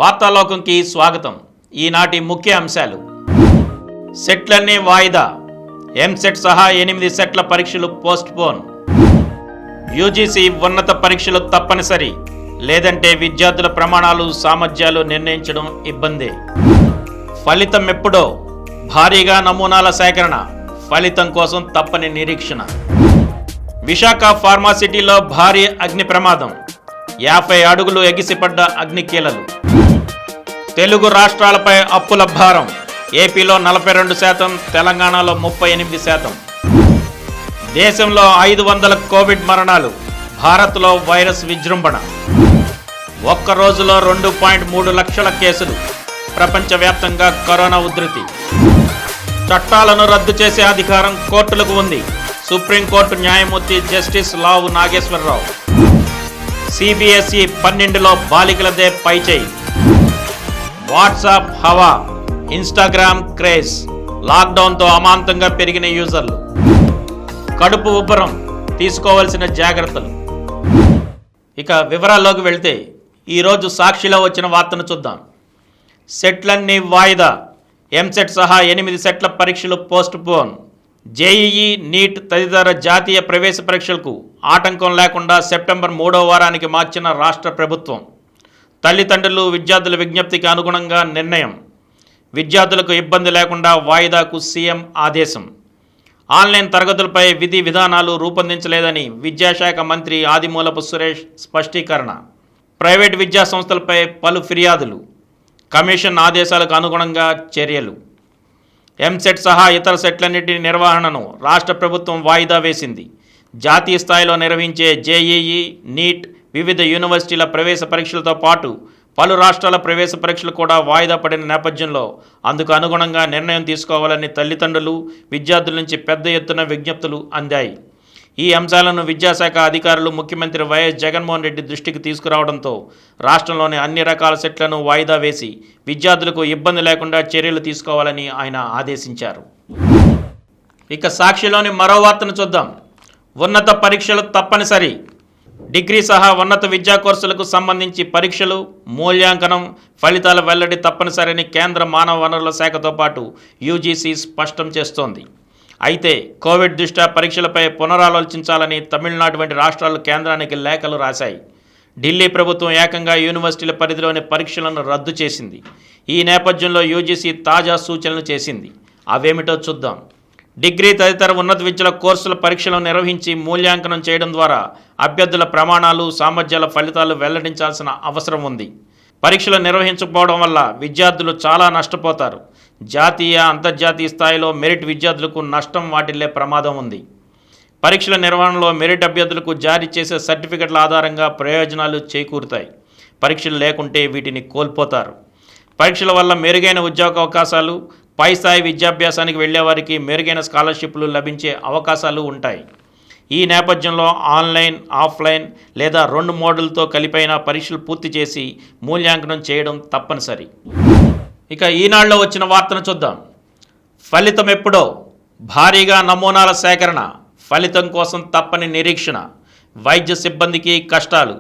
వార్తాలోకంకి స్వాగతం. ఈనాటి ముఖ్య అంశాలు: సెట్లన్నీ వాయిదా, ఎంసెట్ సహా 8 సెట్ల పరీక్షలు పోస్ట్ పోన్, యూజీసీ ఉన్నత పరీక్షలు తప్పనిసరి, లేదంటే విద్యార్థుల ప్రమాణాలు సామర్థ్యాలు నిర్ణయించడం ఇబ్బందే, ఫలితం ఎప్పుడో, భారీగా నమూనాల సేకరణ, ఫలితం కోసం తప్పని నిరీక్షణ, విశాఖ ఫార్మాసిటీలో భారీ అగ్ని ప్రమాదం, 50 అడుగులు ఎగిసిపడ్డ అగ్నికీలలు, తెలుగు రాష్ట్రాలపై అప్పుల భారం, ఏపీలో 42%, తెలంగాణలో 38%, దేశంలో 500 కోవిడ్ మరణాలు, భారత్లో వైరస్ విజృంభణ, ఒక్క రోజులో 2.3 లక్షల కేసులు, ప్రపంచవ్యాప్తంగా కరోనా ఉధృతి, చట్టాలను రద్దు చేసే అధికారం కోర్టులకు ఉంది, సుప్రీంకోర్టు న్యాయమూర్తి జస్టిస్ లావు నాగేశ్వరరావు, సిబిఎస్ఈ 12లో బాలికలదే పైచేయి, వాట్సాప్ హవా, ఇన్స్టాగ్రామ్ క్రేజ్, లాక్డౌన్తో అమాంతంగా పెరిగిన యూజర్లు, కడుపు ఉబ్బరం, తీసుకోవాల్సిన జాగ్రత్తలు. ఇక వివరాల్లోకి వెళ్తే ఈరోజు సాక్షిలో వచ్చిన వార్తను చూద్దాం. సెట్లన్నీ వాయిదా, ఎంసెట్ సహా 8 సెట్ల పరీక్షలు పోస్ట్ పోన్, జేఈఈ, నీట్ తదితర జాతీయ ప్రవేశ పరీక్షలకు ఆటంకం లేకుండా సెప్టెంబర్ 3వ వారానికి మార్చిన రాష్ట్ర ప్రభుత్వం. తల్లిదండ్రులు, విద్యార్థుల విజ్ఞప్తికి అనుగుణంగా నిర్ణయం. విద్యార్థులకు ఇబ్బంది లేకుండా వాయిదాకు సీఎం ఆదేశం. ఆన్లైన్ తరగతులపై విధి విధానాలు రూపొందించలేదని విద్యాశాఖ మంత్రి ఆదిమూలపు సురేష్ స్పష్టీకరణ. ప్రైవేటు విద్యా సంస్థలపై పలు ఫిర్యాదులు, కమిషన్ ఆదేశాలకు అనుగుణంగా చర్యలు. ఎంసెట్ సహా ఇతర సెట్లన్నింటి నిర్వహణను రాష్ట్ర ప్రభుత్వం వాయిదా వేసింది. జాతీయ స్థాయిలో నిర్వహించే జేఈఈ, నీట్, వివిధ యూనివర్సిటీల ప్రవేశ పరీక్షలతో పాటు పలు రాష్ట్రాల ప్రవేశ పరీక్షలు కూడా వాయిదా పడిన నేపథ్యంలో అందుకు అనుగుణంగా నిర్ణయం తీసుకోవాలని తల్లిదండ్రులు, విద్యార్థుల నుంచి పెద్ద ఎత్తున విజ్ఞప్తులు అందాయి. ఈ అంశాలను విద్యాశాఖ అధికారులు ముఖ్యమంత్రి వైఎస్ జగన్మోహన్ రెడ్డి దృష్టికి తీసుకురావడంతో రాష్ట్రంలోని అన్ని రకాల సెట్లను వాయిదా వేసి విద్యార్థులకు ఇబ్బంది లేకుండా చర్యలు తీసుకోవాలని ఆయన ఆదేశించారు. ఇక సాక్షిలోని మరో వార్తను చూద్దాం. ఉన్నత పరీక్షలు తప్పనిసరి, డిగ్రీ సహా ఉన్నత విద్యా కోర్సులకు సంబంధించి పరీక్షలు, మూల్యాంకనం, ఫలితాల వెల్లడి తప్పనిసరిని కేంద్ర మానవ వనరుల శాఖతో పాటు యూజీసీ స్పష్టం చేస్తోంది. అయితే కోవిడ్ దృష్ట్యా పరీక్షలపై పునరాలోచించాలని తమిళనాడు వంటి రాష్ట్రాలు కేంద్రానికి లేఖలు రాశాయి. ఢిల్లీ ప్రభుత్వం ఏకంగా యూనివర్సిటీల పరిధిలోని పరీక్షలను రద్దు చేసింది. ఈ నేపథ్యంలో యూజీసీ తాజా సూచనలు చేసింది. అవేమిటో చూద్దాం. డిగ్రీ తదితర ఉన్నత విద్యల కోర్సుల పరీక్షలను నిర్వహించి మూల్యాంకనం చేయడం ద్వారా అభ్యర్థుల ప్రమాణాలు, సామర్థ్యాల ఫలితాలు వెల్లడించాల్సిన అవసరం ఉంది. పరీక్షలు నిర్వహించకపోవడం వల్ల విద్యార్థులు చాలా నష్టపోతారు. జాతీయ, అంతర్జాతీయ స్థాయిలో మెరిట్ విద్యార్థులకు నష్టం వాటిల్లే ప్రమాదం ఉంది. పరీక్షల నిర్వహణలో మెరిట్ అభ్యర్థులకు జారీ చేసే సర్టిఫికెట్ల ఆధారంగా ప్రయోజనాలు చేకూరుతాయి. పరీక్షలు లేకుంటే వీటిని కోల్పోతారు. పరీక్షల వల్ల మెరుగైన ఉద్యోగ అవకాశాలు, పై స్థాయి విద్యాభ్యాసానికి వెళ్లేవారికి మెరుగైన స్కాలర్షిప్లు లభించే అవకాశాలు ఉంటాయి. ఈ నేపథ్యంలో ఆన్లైన్, ఆఫ్లైన్ లేదా 2 మోడ్లతో కలిపైన పరీక్షలు పూర్తి చేసి మూల్యాంకనం చేయడం తప్పనిసరి. ఇక ఈనాడులో వచ్చిన వార్తను చూద్దాం. ఫలితం ఎప్పుడో, భారీగా నమూనాల సేకరణ, ఫలితం కోసం తప్పని నిరీక్షణ, వైద్య సిబ్బందికి కష్టాలు,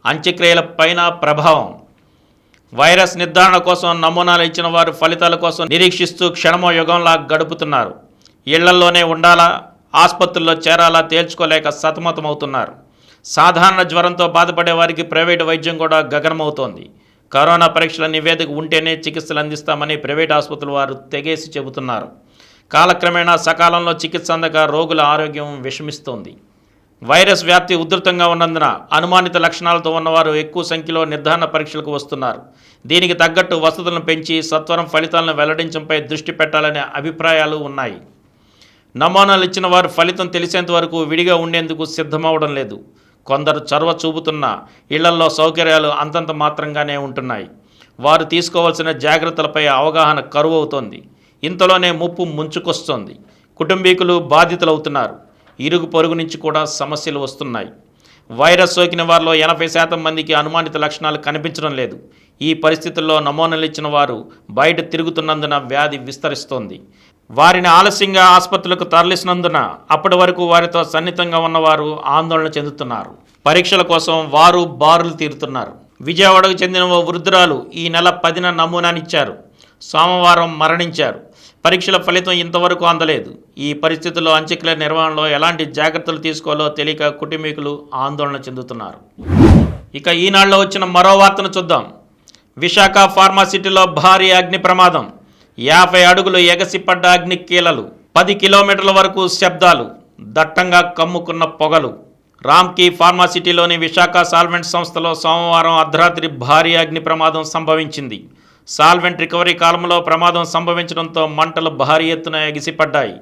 అంత్యక్రియల పైన ప్రభావం. వైరస్ నిర్ధారణ కోసం నమూనాలు ఇచ్చిన వారు ఫలితాల కోసం నిరీక్షిస్తూ క్షణమో యుగంలా గడుపుతున్నారు. ఇళ్లల్లోనే ఉండాలా, ఆసుపత్రుల్లో చేరాలా తేల్చుకోలేక సతమతమవుతున్నారు. సాధారణ జ్వరంతో బాధపడే వారికి ప్రైవేటు వైద్యం కూడా గగనమవుతోంది. కరోనా పరీక్షల నివేదిక ఉంటేనే చికిత్సలు అందిస్తామని ప్రైవేట్ ఆసుపత్రుల వారు తెగేసి చెబుతున్నారు. కాలక్రమేణా సకాలంలో చికిత్స అందక రోగుల ఆరోగ్యం విషమిస్తోంది. వైరస్ వ్యాప్తి ఉధృతంగా ఉన్నందున అనుమానిత లక్షణాలతో ఉన్నవారు ఎక్కువ సంఖ్యలో నిర్ధారణ పరీక్షలకు వస్తున్నారు. దీనికి తగ్గట్టు వసతులను పెంచి సత్వరం ఫలితాలను వెల్లడించడంపై దృష్టి పెట్టాలనే అభిప్రాయాలు ఉన్నాయి. నమూనాలు ఇచ్చిన వారు ఫలితం తెలిసేంత వరకు విడిగా ఉండేందుకు సిద్ధమవడం లేదు. కొందరు చొరవ చూపుతున్న ఇళ్లల్లో సౌకర్యాలు అంతంత మాత్రంగానే ఉంటున్నాయి. వారు తీసుకోవాల్సిన జాగ్రత్తలపై అవగాహన కరువవుతోంది. ఇంతలోనే ముప్పు ముంచుకొస్తోంది. కుటుంబీకులు బాధితులవుతున్నారు. ఇరుగు పొరుగు నుంచి కూడా సమస్యలు వస్తున్నాయి. వైరస్ సోకిన వారిలో 80% మందికి అనుమానిత లక్షణాలు కనిపించడం లేదు. ఈ పరిస్థితుల్లో నమూనాలు ఇచ్చిన వారు బయట తిరుగుతున్నందున వ్యాధి విస్తరిస్తోంది. వారిని ఆలస్యంగా ఆసుపత్రులకు తరలిసినందున అప్పటి వరకు వారితో సన్నిహితంగా ఉన్నవారు ఆందోళన చెందుతున్నారు. పరీక్షల కోసం వారు బారులు తీరుతున్నారు. విజయవాడకు చెందిన ఓ వృద్ధురాలు ఈ నెల 10న నమూనానిచ్చారు. సోమవారం మరణించారు. పరీక్షల ఫలితం ఇంతవరకు అందలేదు. ఈ పరిస్థితుల్లో అంత్యక్రియ నిర్వహణలో ఎలాంటి జాగ్రత్తలు తీసుకోవాలో తెలియక కుటుంబీకులు ఆందోళన చెందుతున్నారు. ఇక ఈనాడులో వచ్చిన మరో వార్తను చూద్దాం. విశాఖ ఫార్మాసిటీలో భారీ అగ్ని ప్రమాదం. 50 అడుగులు ఎగసిపడ్డ అగ్ని కీలలు. 10 కిలోమీటర్ల వరకు శబ్దాలు. దట్టంగా కమ్ముకున్న పొగలు. రామ్కీ ఫార్మాసిటీలోని విశాఖ సాల్వెంట్ సంస్థలో సోమవారం అర్ధరాత్రి భారీ అగ్ని ప్రమాదం సంభవించింది. సాల్వెంట్ రికవరీ కాలంలో ప్రమాదం సంభవించడంతో మంటలు భారీ ఎత్తున ఎగిసిపడ్డాయి.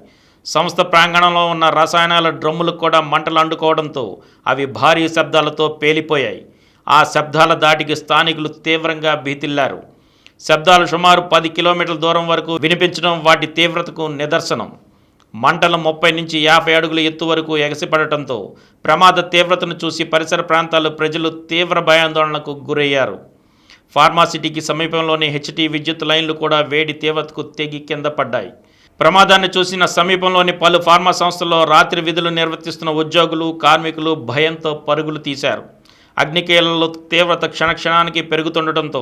సంస్థ ప్రాంగణంలో ఉన్న రసాయనాల డ్రమ్ములకు కూడా మంటలు అంటుకోవడంతో అవి భారీ శబ్దాలతో పేలిపోయాయి. ఆ శబ్దాల దాటికి స్థానికులు తీవ్రంగా భీతిల్లారు. శబ్దాలు సుమారు 10 కిలోమీటర్ల దూరం వరకు వినిపించడం వాటి తీవ్రతకు నిదర్శనం. మంటలు 30 నుంచి 50 అడుగుల ఎత్తు వరకు ఎగసిపడటంతో ప్రమాద తీవ్రతను చూసి పరిసర ప్రాంతాల ప్రజలు తీవ్ర భయాందోళనకు గురయ్యారు. ఫార్మాసిటీకి సమీపంలోని హెచ్టీ విద్యుత్ లైన్లు కూడా వేడి తీవ్రతకు తెగి కింద పడ్డాయి. ప్రమాదాన్ని చూసిన సమీపంలోని పలు ఫార్మా సంస్థల్లో రాత్రి విధులు నిర్వర్తిస్తున్న ఉద్యోగులు, కార్మికులు భయంతో పరుగులు తీశారు. అగ్నికీలల తీవ్రత క్షణక్షణానికి పెరుగుతుండటంతో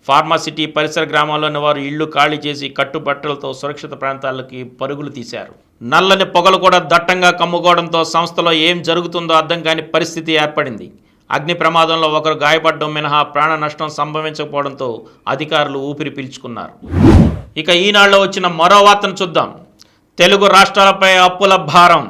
ఫార్మాసిటీ పరిసర గ్రామాల్లోని వారు ఇళ్లు ఖాళీ చేసి కట్టుబట్టలతో సురక్షిత ప్రాంతాలకి పరుగులు తీశారు. నల్లని పొగలు కూడా దట్టంగా కమ్ముకోవడంతో సంస్థలో ఏం జరుగుతుందో అర్థం కాని పరిస్థితి ఏర్పడింది. అగ్ని ప్రమాదంలో ఒకరు గాయపడడం మినహా ప్రాణ నష్టం సంభవించకపోవడంతో అధికారులు ఊపిరి పీల్చుకున్నారు. ఇక ఈనాడులో వచ్చిన మరో వార్తను చూద్దాం. తెలుగు రాష్ట్రాలపై అప్పుల భారం.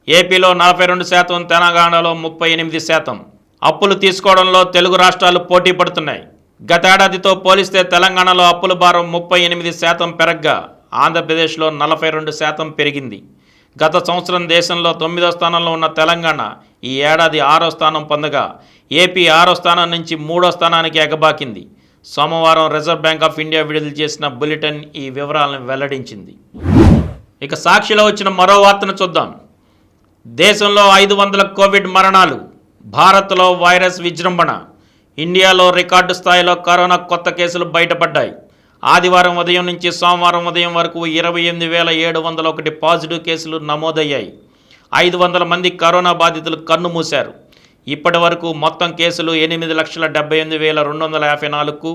ఏపీలో 42%, తెలంగాణలో 38%. అప్పులు తీసుకోవడంలో తెలుగు రాష్ట్రాలు పోటీ పడుతున్నాయి. గతేడాదితో పోలిస్తే తెలంగాణలో అప్పుల భారం 38% పెరగ్గా ఆంధ్రప్రదేశ్లో 42% పెరిగింది. గత సంవత్సరం దేశంలో 9వ స్థానంలో ఉన్న తెలంగాణ ఈ ఏడాది 6వ స్థానం పొందగా ఏపీ 6వ స్థానం నుంచి 3వ స్థానానికి ఎగబాకింది. సోమవారం రిజర్వ్ బ్యాంక్ ఆఫ్ ఇండియా విడుదల చేసిన బులెటిన్ ఈ వివరాలను వెల్లడించింది. ఇక సాక్షిలో వచ్చిన మరో వార్తను చూద్దాం. దేశంలో 500 కోవిడ్ మరణాలు. భారత్లో వైరస్ విజృంభణ. ఇండియాలో రికార్డు స్థాయిలో కరోనా కొత్త కేసులు బయటపడ్డాయి. ఆదివారం ఉదయం నుంచి సోమవారం ఉదయం వరకు 28,701 పాజిటివ్ కేసులు నమోదయ్యాయి. 500 మంది కరోనా బాధితులు కన్నుమూశారు. ఇప్పటి వరకు మొత్తం కేసులు 8,78,254కు,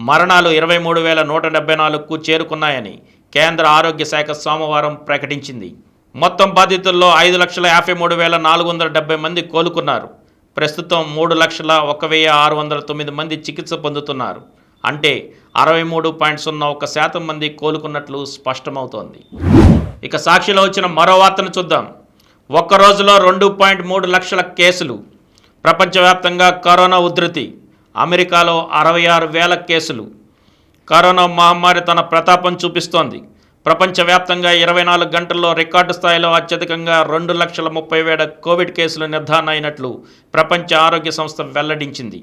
మరణాలు 23,174కు చేరుకున్నాయని కేంద్ర ఆరోగ్య శాఖ సోమవారం ప్రకటించింది. మొత్తం బాధితుల్లో 5,53,470 మంది కోలుకున్నారు. ప్రస్తుతం 3,01,609 మంది చికిత్స పొందుతున్నారు. అంటే 63.01% మంది కోలుకున్నట్లు స్పష్టమవుతోంది. ఇక సాక్షిలో వచ్చిన మరో వార్తను చూద్దాం. ఒక్క రోజులో 2.3 లక్షల కేసులు. ప్రపంచవ్యాప్తంగా కరోనా ఉధృతి. అమెరికాలో 66,000 కేసులు. కరోనా మహమ్మారి తన ప్రతాపం చూపిస్తోంది. ప్రపంచవ్యాప్తంగా 24 గంటల్లో రికార్డు స్థాయిలో అత్యధికంగా 2,30,000 కోవిడ్ కేసులు నిర్ధారణ అయినట్లు ప్రపంచ ఆరోగ్య సంస్థ వెల్లడించింది.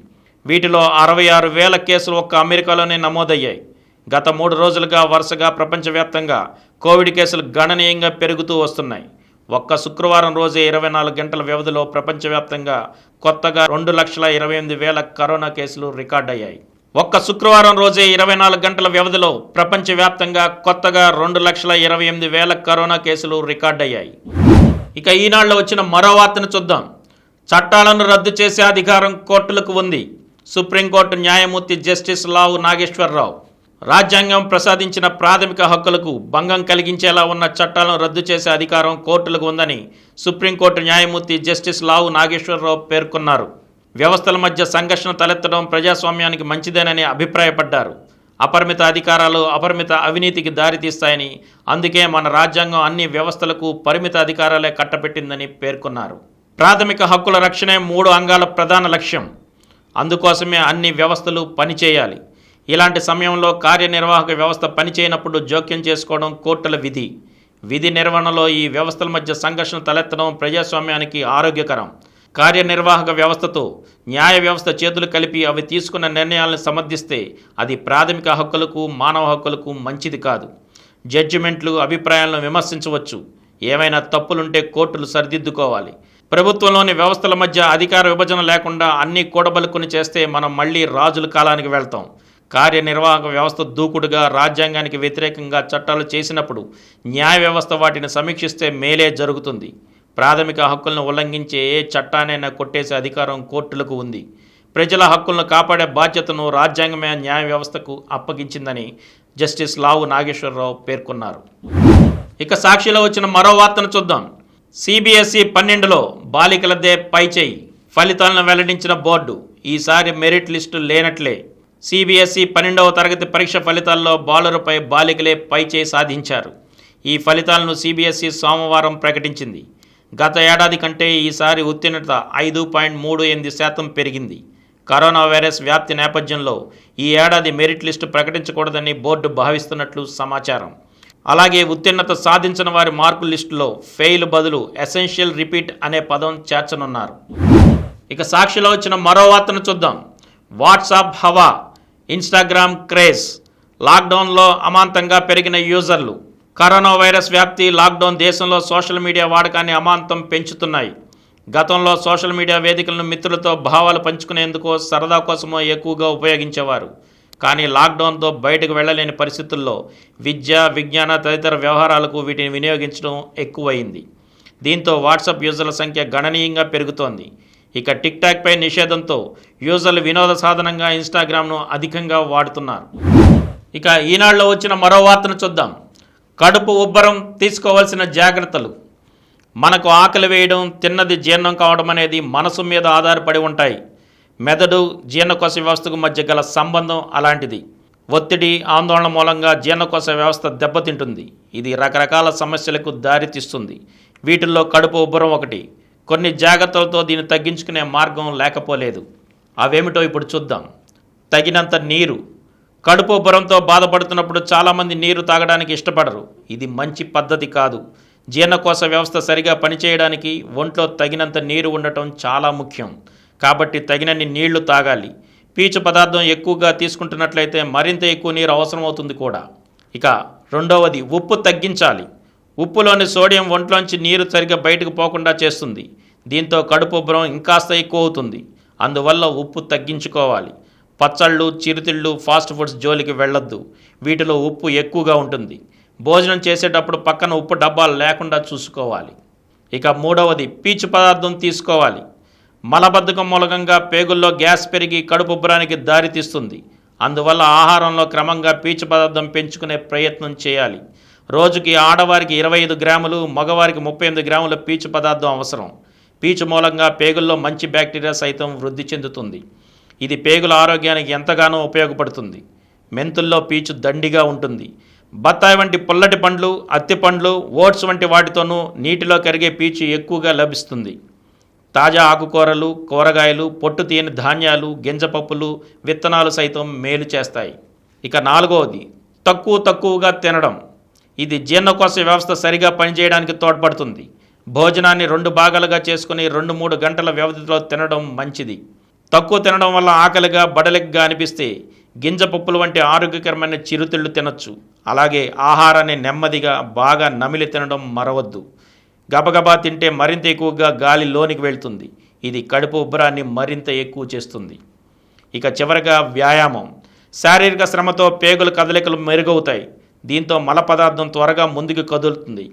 వీటిలో 66,000 కేసులు ఒక్క అమెరికాలోనే నమోదయ్యాయి. గత 3 రోజులుగా వరుసగా ప్రపంచవ్యాప్తంగా కోవిడ్ కేసులు గణనీయంగా పెరుగుతూ వస్తున్నాయి. ఒక్క శుక్రవారం రోజే 24 గంటల వ్యవధిలో ప్రపంచవ్యాప్తంగా కొత్తగా 2,28,000 కరోనా కేసులు రికార్డయ్యాయి. ఒక్క శుక్రవారం రోజే 24 గంటల వ్యవధిలో ప్రపంచవ్యాప్తంగా కొత్తగా 2,28,000 కరోనా కేసులు రికార్డయ్యాయి. ఇక ఈనాడులో వచ్చిన మరో వార్తను చూద్దాం. చట్టాలను రద్దు చేసే అధికారం కోర్టులకు ఉంది. సుప్రీంకోర్టు న్యాయమూర్తి జస్టిస్ లావు నాగేశ్వరరావు. రాజ్యాంగం ప్రసాదించిన ప్రాథమిక హక్కులకు భంగం కలిగించేలా ఉన్న చట్టాలను రద్దు చేసే అధికారం కోర్టులకు ఉందని సుప్రీంకోర్టు న్యాయమూర్తి జస్టిస్ లావు నాగేశ్వరరావు పేర్కొన్నారు. వ్యవస్థల మధ్య సంఘర్షణ తలెత్తడం ప్రజాస్వామ్యానికి మంచిదేనని అభిప్రాయపడ్డారు. అపరిమిత అధికారాలు అపరిమిత అవినీతికి దారితీస్తాయని, అందుకే మన రాజ్యాంగం అన్ని వ్యవస్థలకు పరిమిత అధికారాలే కట్టబెట్టిందని పేర్కొన్నారు. ప్రాథమిక హక్కుల రక్షణే 3 అంగాల ప్రధాన లక్ష్యం. అందుకోసమే అన్ని వ్యవస్థలు పనిచేయాలి. ఇలాంటి సమయంలో కార్యనిర్వాహక వ్యవస్థ పనిచేయనప్పుడు జోక్యం చేసుకోవడం కోర్టుల విధి. విధి నిర్వహణలో ఈ వ్యవస్థల మధ్య సంఘర్షణ తలెత్తడం ప్రజాస్వామ్యానికి ఆరోగ్యకరం. కార్యనిర్వాహక వ్యవస్థతో న్యాయ వ్యవస్థ చేతులు కలిపి అవి తీసుకున్న నిర్ణయాలను సమర్థిస్తే అది ప్రాథమిక హక్కులకు మానవ హక్కులకు మంచిది కాదు. జడ్జిమెంట్లు అభిప్రాయాలను విమర్శించవచ్చు. ఏమైనా తప్పులుంటే కోర్టులు సరిదిద్దుకోవాలి. ప్రభుత్వంలోని వ్యవస్థల మధ్య అధికార విభజన లేకుండా అన్నీ కూడబలుకుని చేస్తే మనం మళ్ళీ రాజుల కాలానికి వెళ్తాం. కార్యనిర్వాహక వ్యవస్థ దూకుడుగా రాజ్యాంగానికి వ్యతిరేకంగా చట్టాలు చేసినప్పుడు న్యాయ వ్యవస్థ వాటిని సమీక్షిస్తే మేలే జరుగుతుంది. ప్రాథమిక హక్కులను ఉల్లంఘించే ఏ చట్టానైనా కొట్టేసే అధికారం కోర్టులకు ఉంది. ప్రజల హక్కులను కాపాడే బాధ్యతను రాజ్యాంగమే న్యాయ వ్యవస్థకు అప్పగించిందని జస్టిస్ లావు నాగేశ్వరరావు పేర్కొన్నారు. ఇక సాక్షిలో వచ్చిన మరో వార్తను చూద్దాం. సిబిఎస్ఈ 12లో బాలికలదే పైచేయి, ఫలితాలను వెల్లడించిన బోర్డు. ఈసారి మెరిట్ లిస్టు లేనట్లే. సిబిఎస్ఈ 12వ తరగతి పరీక్ష ఫలితాల్లో బాలురపై బాలికలే పైచేయి సాధించారు. ఈ ఫలితాలను సిబిఎస్ఈ సోమవారం ప్రకటించింది. గత ఏడాది కంటే ఈసారి ఉత్తీర్ణత 5.38% పెరిగింది. కరోనా వైరస్ వ్యాప్తి నేపథ్యంలో ఈ ఏడాది మెరిట్ లిస్టు ప్రకటించకూడదని బోర్డు భావిస్తున్నట్లు సమాచారం. అలాగే ఉత్తీర్ణత సాధించిన వారి మార్కుల లిస్టులో ఫెయిల్ బదులు ఎసెన్షియల్ రిపీట్ అనే పదం చేర్చనున్నారు. ఇక సాక్షిలో వచ్చిన మరో వార్తను చూద్దాం. వాట్సాప్ హవా, ఇన్స్టాగ్రామ్ క్రేజ్. లాక్డౌన్లో అమాంతంగా పెరిగిన యూజర్లు. కరోనా వైరస్ వ్యాప్తి, లాక్డౌన్ దేశంలో సోషల్ మీడియా వాడకాన్ని అమాంతం పెంచుతున్నాయి. గతంలో సోషల్ మీడియా వేదికలను మిత్రులతో భావాలు పంచుకునేందుకో సరదా కోసమో ఎక్కువగా ఉపయోగించేవారు. కానీ లాక్డౌన్తో బయటకు వెళ్ళలేని పరిస్థితుల్లో విద్య, విజ్ఞాన తదితర వ్యవహారాలకు వీటిని వినియోగించడం ఎక్కువైంది. దీంతో వాట్సాప్ యూజర్ల సంఖ్య గణనీయంగా పెరుగుతోంది. ఇక టిక్ టాక్పై నిషేధంతో యూజర్లు వినోద సాధనంగా ఇన్స్టాగ్రామ్ను అధికంగా వాడుతున్నారు. ఇక ఈనాడులో వచ్చిన మరో వార్తను చూద్దాం. కడుపు ఉబ్బరం, తీసుకోవాల్సిన జాగ్రత్తలు. మనకు ఆకలి వేయడం, తిన్నది జీర్ణం కావడం అనేది మనసు మీద ఆధారపడి ఉంటాయి. మెదడు, జీర్ణకోశ వ్యవస్థకు మధ్య గల సంబంధం అలాంటిది. ఒత్తిడి, ఆందోళన మూలంగా జీర్ణకోశ వ్యవస్థ దెబ్బతింటుంది. ఇది రకరకాల సమస్యలకు దారితీస్తుంది. వీటిల్లో కడుపు ఉబ్బరం ఒకటి. కొన్ని జాగ్రత్తలతో దీన్ని తగ్గించుకునే మార్గం లేకపోలేదు. అవేమిటో ఇప్పుడు చూద్దాం. తగినంత నీరు. కడుపు ఉబ్బరంతో బాధపడుతున్నప్పుడు చాలామంది నీరు తాగడానికి ఇష్టపడరు. ఇది మంచి పద్ధతి కాదు. జీర్ణకోశ వ్యవస్థ సరిగా పనిచేయడానికి ఒంట్లో తగినంత నీరు ఉండటం చాలా ముఖ్యం. కాబట్టి తగినన్ని నీళ్లు తాగాలి. పీచు పదార్థం ఎక్కువగా తీసుకుంటున్నట్లయితే మరింత ఎక్కువ నీరు అవసరమవుతుంది కూడా. ఇక రెండవది, ఉప్పు తగ్గించాలి. ఉప్పులోని సోడియం ఒంట్లోంచి నీరు సరిగ్గా బయటకు పోకుండా చేస్తుంది. దీంతో కడుపు ఉబ్బరం ఇంకాస్త ఎక్కువ అవుతుంది. అందువల్ల ఉప్పు తగ్గించుకోవాలి. పచ్చళ్ళు, చిరుతిళ్ళు, ఫాస్ట్ ఫుడ్స్ జోలికి వెళ్ళొద్దు. వీటిలో ఉప్పు ఎక్కువగా ఉంటుంది. భోజనం చేసేటప్పుడు పక్కన ఉప్పు డబ్బాలు లేకుండా చూసుకోవాలి. ఇక మూడవది, పీచు పదార్థం తీసుకోవాలి. మలబద్ధకం మూలకంగా పేగుల్లో గ్యాస్ పెరిగి కడుపు ఉబ్బరానికి దారితీస్తుంది. అందువల్ల ఆహారంలో క్రమంగా పీచు పదార్థం పెంచుకునే ప్రయత్నం చేయాలి. రోజుకి ఆడవారికి 25 గ్రాములు, మగవారికి 38 గ్రాముల పీచు పదార్థం అవసరం. పీచు మూలంగా పేగుల్లో మంచి బ్యాక్టీరియా సైతం వృద్ధి చెందుతుంది. ఇది పేగుల ఆరోగ్యానికి ఎంతగానో ఉపయోగపడుతుంది. మెంతుల్లో పీచు దండిగా ఉంటుంది. బత్తాయి వంటి పుల్లటి పండ్లు, అత్తి పండ్లు, ఓట్స్ వంటి వాటితోనూ నీటిలో కరిగే పీచు ఎక్కువగా లభిస్తుంది. తాజా ఆకుకూరలు, కూరగాయలు, పొట్టు తీయని ధాన్యాలు, గింజపప్పులు, విత్తనాలు సైతం మేలు చేస్తాయి. ఇక నాలుగవది, తక్కువగా తినడం. ఇది జీర్ణకోశ వ్యవస్థ సరిగా పనిచేయడానికి తోడ్పడుతుంది. భోజనాన్ని 2 భాగాలుగా చేసుకుని 2-3 గంటల వ్యవధిలో తినడం మంచిది. తక్కువ తినడం వల్ల ఆకలిగా, బడలిగ్గా అనిపిస్తే గింజపప్పులు వంటి ఆరోగ్యకరమైన చిరుతిళ్ళు తినొచ్చు. అలాగే ఆహారాన్ని నెమ్మదిగా బాగా నమిలి తినడం మరవద్దు. గబగబా తింటే మరింత ఎక్కువగా గాలి లోనికి వెళ్తుంది. ఇది కడుపు ఉబ్బరాన్ని మరింత ఎక్కువ చేస్తుంది. ఇక చివరగా వ్యాయామం. శారీరక శ్రమతో పేగుల కదలికలు మెరుగవుతాయి. దీంతో మల పదార్థం త్వరగా ముందుకు కదులుతుంది.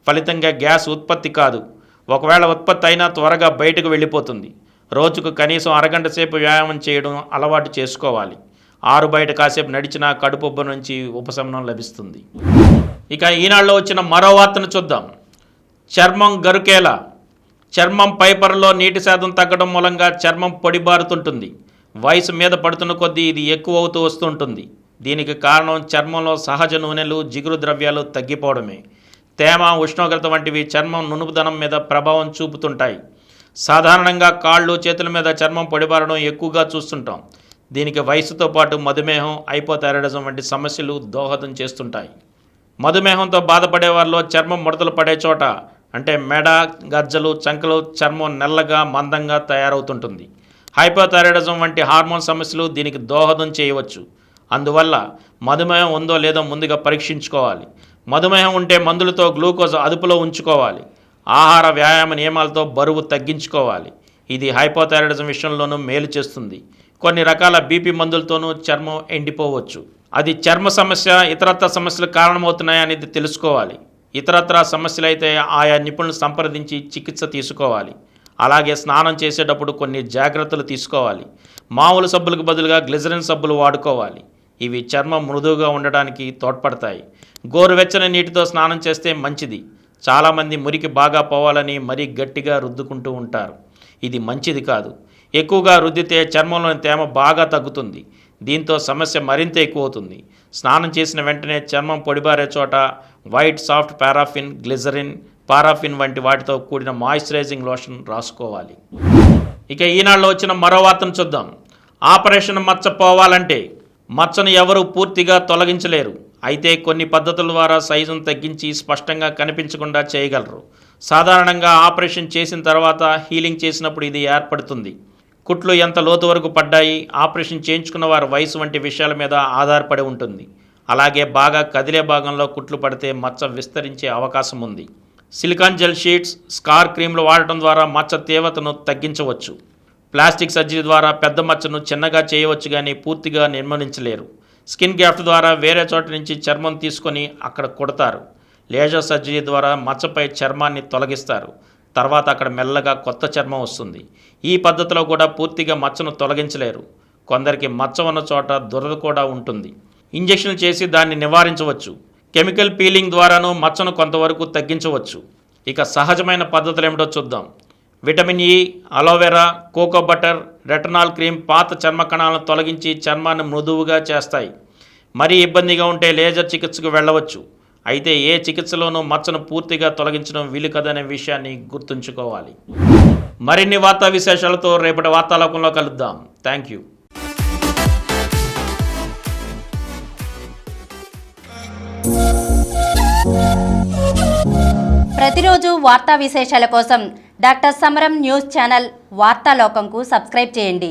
ఫలితంగా గ్యాస్ ఉత్పత్తి కాదు. ఒకవేళ ఉత్పత్తి అయినా త్వరగా బయటకు వెళ్ళిపోతుంది. రోజుకు కనీసం అరగంట సేపు వ్యాయామం చేయడం అలవాటు చేసుకోవాలి. ఆరు బయట కాసేపు నడిచినా కడుపు ఉబ్బ నుంచి ఉపశమనం లభిస్తుంది. ఇక ఈనాడులో వచ్చిన మరో వార్తను చూద్దాం. చర్మం గరుకేలా. చర్మం పైపొరలో నీటి శాతం తగ్గడం మూలంగా చర్మం పొడిబారుతుంటుంది. వయసు మీద పడుతున్న కొద్దీ ఇది ఎక్కువ అవుతూ వస్తుంటుంది. దీనికి కారణం చర్మంలో సహజ నూనెలు, జిగురు ద్రవ్యాలు తగ్గిపోవడమే. తేమ, ఉష్ణోగ్రత వంటివి చర్మం నునుపుదనం మీద ప్రభావం చూపుతుంటాయి. సాధారణంగా కాళ్ళు, చేతుల మీద చర్మం పొడిబారడం ఎక్కువగా చూస్తుంటాం. దీనికి వయసుతో పాటు మధుమేహం, హైపోథైరాయిడిజం వంటి సమస్యలు దోహదం చేస్తుంటాయి. మధుమేహంతో బాధపడే వారిలో చర్మం ముడతలు పడే చోట, అంటే మెడ, గజ్జలు, చంకలు చర్మం నల్లగా, మందంగా తయారవుతుంటుంది. హైపోథైరాయిడిజం వంటి హార్మోన్ సమస్యలు దీనికి దోహదం చేయవచ్చు. అందువల్ల మధుమేహం ఉందో లేదో ముందుగా పరీక్షించుకోవాలి. మధుమేహం ఉంటే మందులతో గ్లూకోజ్ అదుపులో ఉంచుకోవాలి. ఆహార, వ్యాయామ నియమాలతో బరువు తగ్గించుకోవాలి. ఇది హైపోథైరాయిడిజం విషయంలోనూ మేలు చేస్తుంది. కొన్ని రకాల బీపీ మందులతోనూ చర్మం ఎండిపోవచ్చు. అది చర్మ సమస్య, ఇతరత్ర సమస్యలు కారణమవుతున్నాయా అనేది తెలుసుకోవాలి. ఇతరత్ర సమస్యలైతే ఆయా నిపుణులను సంప్రదించి చికిత్స తీసుకోవాలి. అలాగే స్నానం చేసేటప్పుడు కొన్ని జాగ్రత్తలు తీసుకోవాలి. మామూలు సబ్బులకు బదులుగా గ్లిజరిన్ సబ్బులు వాడుకోవాలి. ఇవి చర్మం మృదువుగా ఉండడానికి తోడ్పడతాయి. గోరువెచ్చని నీటితో స్నానం చేస్తే మంచిది. చాలామంది మురికి బాగా పోవాలని మరీ గట్టిగా రుద్దుకుంటూ ఉంటారు. ఇది మంచిది కాదు. ఎక్కువగా రుద్దితే చర్మంలోని తేమ బాగా తగ్గుతుంది. దీంతో సమస్య మరింత ఎక్కువ అవుతుంది. స్నానం చేసిన వెంటనే చర్మం పొడిబారే చోట white soft paraffin, glycerin, paraffin వంటి వాటితో కూడిన మాయిశ్చరైజింగ్ లోషన్ రాసుకోవాలి. ఇక ఈనాడులో వచ్చిన మరో వార్తను చూద్దాం. ఆపరేషన్ మచ్చ పోవాలంటే మచ్చను ఎవరూ పూర్తిగా తొలగించలేరు. అయితే కొన్ని పద్ధతుల ద్వారా సైజును తగ్గించి స్పష్టంగా కనిపించకుండా చేయగలరు. సాధారణంగా ఆపరేషన్ చేసిన తర్వాత హీలింగ్ చేసినప్పుడు ఇది ఏర్పడుతుంది. కుట్లు ఎంత లోతు వరకు పడ్డాయి, ఆపరేషన్ చేయించుకున్న వారి వయసు వంటి విషయాల మీద ఆధారపడి ఉంటుంది. అలాగే బాగా కదిలే భాగంలో కుట్లు పడితే మచ్చ విస్తరించే అవకాశం ఉంది. సిలికాన్ జెల్ షీట్స్, స్కార్ క్రీమ్లు వాడటం ద్వారా మచ్చ తీవ్రతను తగ్గించవచ్చు. ప్లాస్టిక్ సర్జరీ ద్వారా పెద్ద మచ్చను చిన్నగా చేయవచ్చు, కానీ పూర్తిగా నిర్మూలించలేరు. స్కిన్ గ్రాఫ్ట్ ద్వారా వేరే చోట నుంచి చర్మం తీసుకొని అక్కడ కుడతారు. లేజర్ సర్జరీ ద్వారా మచ్చపై చర్మాన్ని తొలగిస్తారు. తర్వాత అక్కడ మెల్లగా కొత్త చర్మం వస్తుంది. ఈ పద్ధతిలో కూడా పూర్తిగా మచ్చను తొలగించలేరు. కొందరికి మచ్చ ఉన్న చోట దురద కూడా ఉంటుంది. ఇంజెక్షన్ చేసి దాన్ని నివారించవచ్చు. కెమికల్ పీలింగ్ ద్వారాను మచ్చను కొంతవరకు తగ్గించవచ్చు. ఇక సహజమైన పద్ధతులు ఏమిటో చూద్దాం. Vitamin E, aloe vera, cocoa butter, retinol cream పాత చర్మ కణాలను తొలగించి చర్మాన్ని మృదువుగా చేస్తాయి. మరీ ఇబ్బందిగా ఉంటే లేజర్ చికిత్సకు వెళ్ళవచ్చు. అయితే ఏ చికిత్సలోనూ మచ్చను పూర్తిగా తొలగించడం వీలు కదనే విషయాన్ని గుర్తుంచుకోవాలి. మరిన్ని వార్తా విశేషాలతో రేపటి వార్తాలోకంలో కలుద్దాం. Thank you. ప్రతిరోజు వార్తా విశేషాల కోసం డాక్టర్ సమరం న్యూస్ ఛానల్ వార్తాలోకంకు సబ్స్క్రైబ్ చేయండి.